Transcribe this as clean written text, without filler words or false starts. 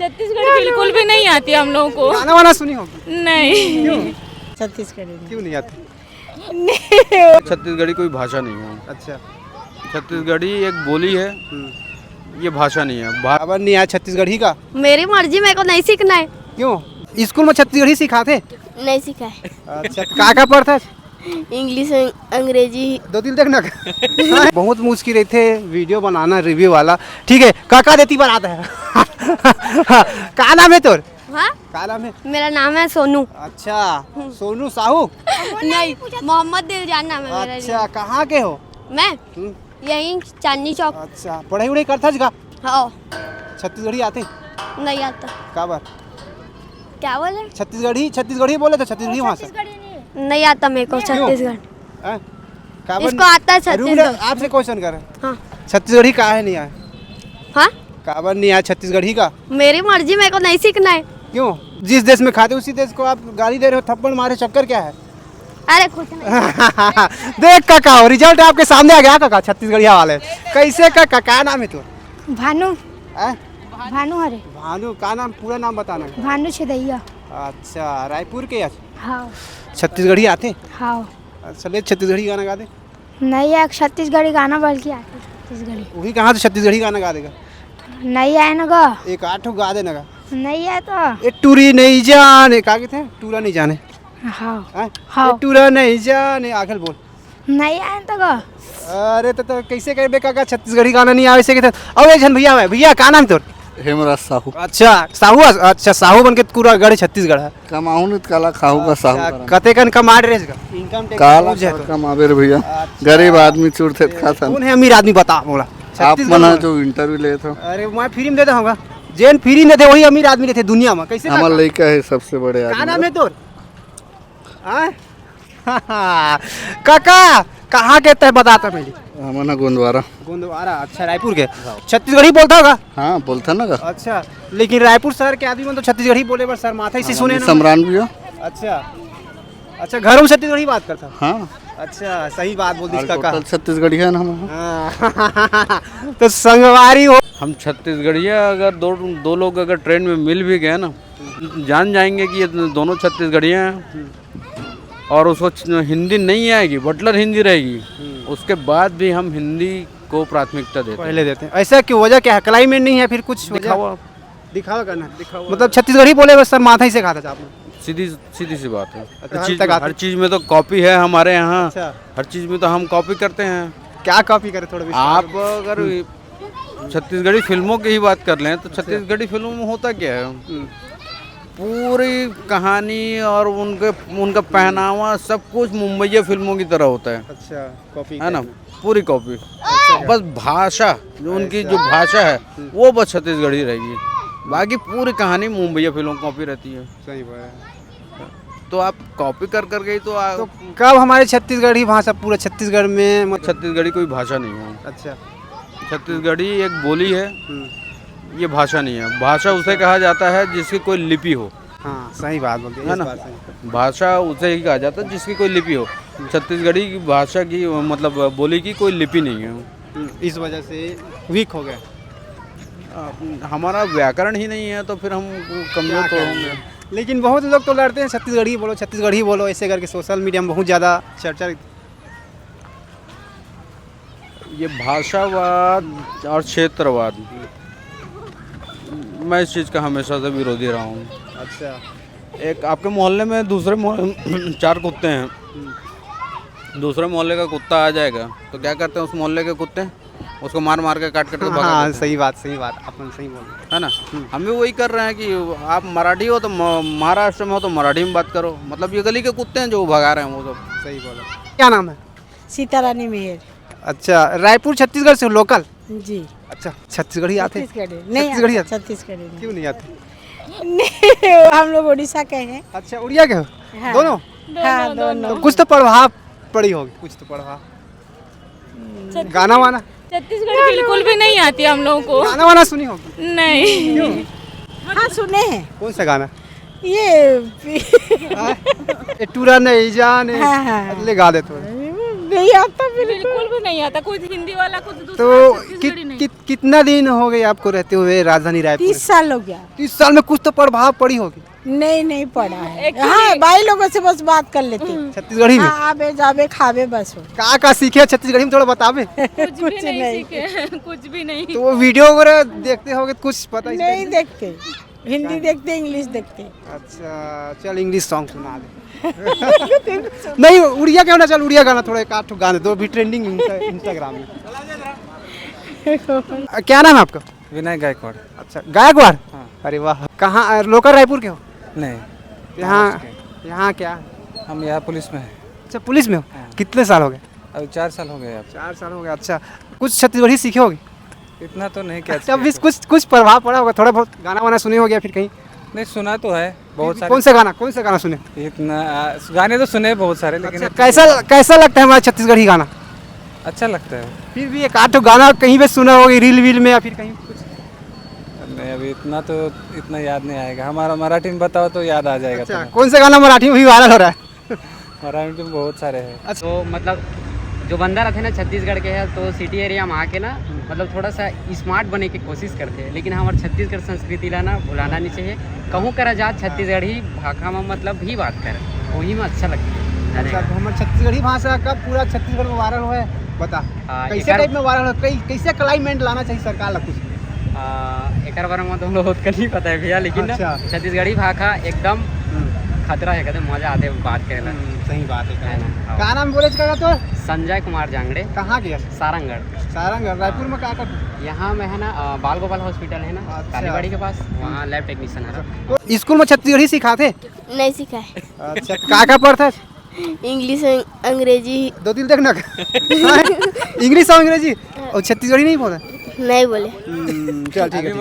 छत्तीसगढ़ी बिल्कुल भी नहीं आती हम लोगों को। गाना वाना सुनी होगी? नहीं। क्यों? छत्तीसगढ़ी क्यों नहीं आती? छत्तीसगढ़ी कोई भाषा नहीं है। अच्छा। छत्तीसगढ़ी एक बोली है, ये भाषा नहीं है। खबर नहीं आया छत्तीसगढ़ी का? मेरी मर्जी, मेरे को नहीं सीखना है। क्यों? स्कूल में छत्तीसगढ़ी सिखाते? नहीं सीखा है। अच्छा, का पढ़ता है? इंग्लिश अंग्रेजी। दो दिन देखना। बहुत मुश्किल रहते वीडियो बनाना रिव्यू वाला। ठीक है, काका देती बार आता है। का नाम है तोर? हाँ, का नाम है? मेरा नाम है सोनू। अच्छा, सोनू साहू? नहीं, मोहम्मद दिलजान नाम है मेरा। अच्छा, कहाँ के हो? मैं यहीं चांदनी चौक। अच्छा, पढ़ाई वढ़ाई करता का? हाँ। छत्तीसगढ़ी आते? नहीं आता। का बार? क्या बोले? छत्तीसगढ़ी बोले तो छत्तीसगढ़ी भाषा नहीं आता मेरे को छत्तीसगढ़। काबर? इसको आता है छत्तीसगढ़। आपसे क्वेश्चन कर। हाँ। छत्तीसगढ़ी का है नहीं आया? हाँ, काबर नहीं आया छत्तीसगढ़ी का? मेरी मर्जी, मेरे को नहीं सीखना है। क्यों? जिस देश में खाते उसी देश को आप गाली दे रहे हो, थप्पड़ मारे, चक्कर क्या है? अरे कुछ नहीं। देख काका, रिजल्ट आपके सामने आ गया काका, छत्तीसगढ़िया वाले। कैसे काका, क्या नाम है तू? भानु। आ? भानु हरे। भानु का नाम, पूरा नाम बताना। भानु छदैया। अच्छा, रायपुर के? हाँ। छत्तीसगढ़ी आते? हाँ। अच्छा, ले छत्तीसगढ़ी गाना गा दे। नहीं है छत्तीसगढ़ी गाना, बल्कि आती छत्तीसगढ़ी। वही कहाँ से छत्तीसगढ़ी गाना गा देगा? नहीं आए ना गा। एक 8 गा देना गा। नहीं है तो। ए टूरी नहीं जाने, का थे? टूरा नहीं जाने। हाँ। हाँ। टूरा नहीं जाने, आखिर बोल। नहीं आए तो गा। अरे तो कैसे करे काका, छत्तीसगढ़ी गाना नहीं आवे से के? अब एक जन भैया है, भैया का नाम तोर? हेमराज साहू। अच्छा, साहू। अच्छा, साहू बन के पूरा गढ़ छत्तीसगढ़ है। कमाऊ नहीं काला खाऊ का साहू। कते कन कमा रहे का? इनकम टैक्स काला है तो। कमावेर भैया, गरीब आदमी चूर थे खाता। कौन है अमीर आदमी बता मोला? आप मना जो इंटरव्यू ले थे। अरे मैं फ्री में देता होगा। जेन फ्री नहीं थे वही अमीर आदमी रहते दुनिया में। कैसे? हमारा लड़का है सबसे बड़े का आदमी। नाम है तोर? काका कहाँ के तय बताता मेरी? हमारा गोंदवारा। गोंदवारा? अच्छा, रायपुर के। छत्तीसगढ़ी बोलता होगा? हाँ बोलता ना का। अच्छा, लेकिन रायपुर शहर के आदमी तो छत्तीसगढ़ी बोले बस सर माथा से सुने ना। सम्रान भी हो। अच्छा, घरों में छत्तीसगढ़ी बात करता? हाँ। अच्छा, सही बात बोल दी काका। छत्तीसगढ़ी है ना हम। तो संगवारी हो। हम छत्तीसगढ़िया अगर दो लोग अगर ट्रेन में मिल भी गए ना, जान जाएंगे कि ये दोनों छत्तीसगढ़िया हैं। और उसको हिंदी नहीं आएगी, बटलर हिंदी रहेगी, उसके बाद भी हम हिंदी को प्राथमिकता देते हैं। पहले देते हैं। ऐसा क्यों? वजह क्या है? क्लाइमेट नहीं है फिर कुछ? दिखावा करना। मतलब छत्तीसगढ़ी बोले बस सर माथा ही से खाता था आपने? सीधी सी बात है। अच्छा, हर चीज में तो कॉपी है हमारे यहाँ। अच्छा। हर चीज में तो हम कॉपी करते हैं। क्या कॉपी करे थोड़ा? आप अगर छत्तीसगढ़ी फिल्मों की ही बात कर लें तो छत्तीसगढ़ी फिल्मों में होता क्या है, पूरी कहानी और उनका पहनावा सब कुछ मुंबईया फिल्मों की तरह होता है। अच्छा, कॉपी है ना, पूरी कॉपी। बस भाषा, जो उनकी जो भाषा है वो बस छत्तीसगढ़ी रहेगी, बाकी पूरी कहानी मुंबईया फिल्मों की कॉपी रहती है। सही बात। तो आप कॉपी कर गई तो कब हमारे छत्तीसगढ़ी भाषा पूरा छत्तीसगढ़ में? छत्तीसगढ़ी कोई भाषा नहीं है। अच्छा। छत्तीसगढ़ी एक बोली है, ये भाषा नहीं है। भाषा उसे कहा जाता है जिसकी कोई लिपि हो। हाँ, सही बात बोलते है ना, भाषा उसे ही कहा जाता है जिसकी कोई लिपि हो। छत्तीसगढ़ी की भाषा की मतलब बोली की कोई लिपि नहीं है। इस वजह से वीक हो गए। हमारा व्याकरण ही नहीं है तो फिर हम कमजोर तो होंगे। लेकिन बहुत लोग तो लड़ते हैं छत्तीसगढ़ी बोलो, छत्तीसगढ़ी बोलो, ऐसे करके सोशल मीडिया में बहुत ज़्यादा चर्चा। ये भाषावाद और क्षेत्रवाद, मैं इस चीज़ का हमेशा से विरोधी रहा हूँ। अच्छा। एक आपके मोहल्ले में दूसरे मोहल्ले 4 कुत्ते हैं, दूसरे मोहल्ले का कुत्ता आ जाएगा तो क्या करते हैं उस मोहल्ले के कुत्ते? उसको मार के काट के भगा देते हैं। सही बात अपन सही बोल रहे है ना। हम भी वही कर रहे हैं कि आप मराठी हो तो महाराष्ट्र में हो तो मराठी में बात करो। मतलब ये गली के कुत्ते हैं जो भगा रहे हैं वो सब। सही बोला। क्या नाम है? सीतारानी मेहर। अच्छा, रायपुर छत्तीसगढ़ से लोकल? जी। अच्छा, छत्तीसगढ़ी आते? छत्तीसगढ़ी आते। छत्तीसगढ़ी क्यों नहीं आते? हम लोग उड़ीसा के हैं। अच्छा, उड़िया के हो? हाँ। दोनों? हाँ, दोनों। तो कुछ तो प्रभाव पड़ी होगी, कुछ तो प्रभाव। गाना वाना? छत्तीसगढ़ी बिल्कुल भी नहीं आती हम लोगों को। गाना वाना सुनी होगी? नहीं। क्यों? हाँ, सुने हैं। कौन सा गाना? ये टूरा नहीं जाने। हाँ। ले गा दे थोड़ा। नहीं आता बिल्कुल भी नहीं आता, कुछ हिंदी वाला कुछ दूसरा तो छत्तीसगढ़ी नहीं। कितना दिन हो गए आपको रहते हुए राजधानी रायपुर? 30 साल हो गया। 30 साल में कुछ तो प्रभाव पड़ी होगी नहीं पड़ा है। Actually- हाँ, भाई लोगों से बस बात कर लेते। छत्तीसगढ़ी में। हाँ, आबे जाबे खावे बस हो। का सीखे छत्तीसगढ़ी में, थोड़ा बतावे। कुछ भी नहीं सीखे, कुछ भी नहीं। तो वो वीडियो वगैरह देखते होगे तो कुछ पता नहीं देखते, हिंदी देखते, इंग्लिश देखते। अच्छा चल इंग्लिश सॉन्ग सुना दे। नहीं उड़िया क्यों ना, चल उड़िया गाना थोड़ा एक आठ गाने दो, भी ट्रेंडिंग इंस्टाग्राम में। क्या नाम है आपका? विनय गायकवाड़। अच्छा गायकवाड़। अरे वाह, कहाँ लोकल रायपुर के हो? नहीं, यहाँ क्या? हम यहाँ पुलिस में हैं। अच्छा पुलिस में हो, कितने साल हो गए? अभी 4 साल हो गए अब। 4 साल हो गए। अच्छा कुछ छत्तीसगढ़ी सीखे होगे? इतना तो नहीं क्या। अच्छा अभी कुछ प्रभाव पड़ा होगा, थोड़ा बहुत गाना वाना सुने हो गया फिर कहीं? नहीं सुना तो है बहुत सारे। कौन सा गाना सुने? इतना गाने तो सुने बहुत सारे, लेकिन अच्छा, कैसा लगता है हमारा छत्तीसगढ़ी गाना? अच्छा लगता है। फिर भी एक आठ गाना कहीं पे सुना होगा, रील वील में या फिर कहीं कुछ? नहीं अभी इतना याद नहीं आएगा। हमारा मराठी में बताओ तो याद आ जाएगा। अच्छा कौन सा गाना मराठी में भी वायरल हो रहा है? मराठी में बहुत सारे हैं। तो मतलब जो बंदा रहते ना छत्तीसगढ़ के है, तो सिटी एरिया में आके ना मतलब थोड़ा सा स्मार्ट बने की कोशिश करते हैं, लेकिन हमारे छत्तीसगढ़ संस्कृति ला ना भुलाना नहीं चाहिए। कहूँ करा जा छत्तीसगढ़ी भाषा में मतलब भी बात कर, वही में अच्छा लगता है। अच्छा तो हमारे छत्तीसगढ़ी भाषा का पूरा छत्तीसगढ़ में वायरल हुआ है, बता कैसे टाइप में वायरल हो, कैसे क्लाइमेट लाना चाहिए सरकार ला कुछ? एक बारे में तो हम लोग बहुत नहीं पता है भैया, लेकिन ना अच्छा। छत्तीसगढ़ी भाषा एकदम खतरा है, कहते मजा आते हैं बात करे ला। सही बात है। है ना? क्या नाम बोले इसका तो? संजय कुमार जांगड़े। कहाँ गया? सारंगढ़। सारंगढ़। रायपुर में क्या कर? यहाँ में है ना बाल गोपाल हॉस्पिटल है ना, अच्छा। कालीबाड़ी के पास, वहाँ लैब टेक्नीशियन है। तो स्कूल में छत्तीसगढ़ी सिखाते? नहीं सीखा है। अच्छा क्या पढ़ता है? इंग्लिश अंग्रेजी 2 दिन तक ना इंग्लिश और अंग्रेजी और छत्तीसगढ़ी नहीं बोला? नहीं बोले। चल ठीक है।